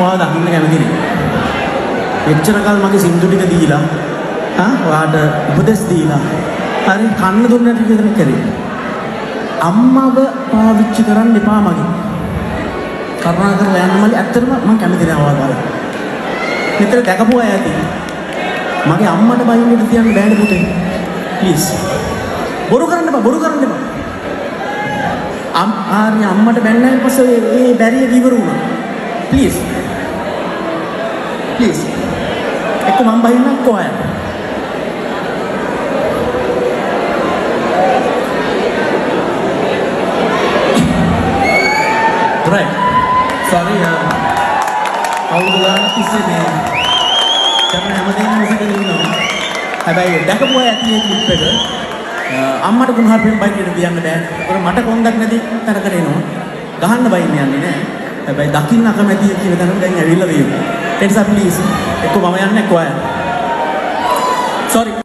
ඔයාව දකින්න කැමති නෑ. එච්චර කල් මගේ සින්දු ටික දීලා ඔයාට උපදෙස් දීලා හරි කන්න දුන්නට විතර කරේ. අම්මව පාවිච්චි කරන්න එපා මගේ. කරුණාකරලා යන්න මල්ලි. ඇත්තටම මම කැමති නෑ ඔයාව බලන්න. මෙතන දැකපු අය ඇති. මගේ අම්මට බයින්නට තියන්න බෑනේ පුතේ. ප්ලීස්. බොරු කරන්න එපා. ආර්ය අම්මට බැන්නාන් පස්සේ ඒ බැරිය ඉවර වුණා. ප්ලීස්. එක්ක මම බහින්නක් කොහේ. right. sorry අවුරුදු ගානක් තිස්සේ මේ කරන හැමදේම විසිකලා ඉන්නවා. හැබැයි දැකපු අය ඇති මේ ක්ලිප් එක අම්මට කුණහරුපෙන් බයින්නට තියන්න බෑ. ඒකට මට කොන්දක් නැති තැනකට එනවා. ගහන්න බයින්න යන්නේ නෑ. හැබැයි දකින්න අකමැති කියන තැනට දැන් ඇවිල්ලා තියෙනවා. ඒ නිසා ප්ලීස් එක්ක මම යන්නේ කොහේ. sorry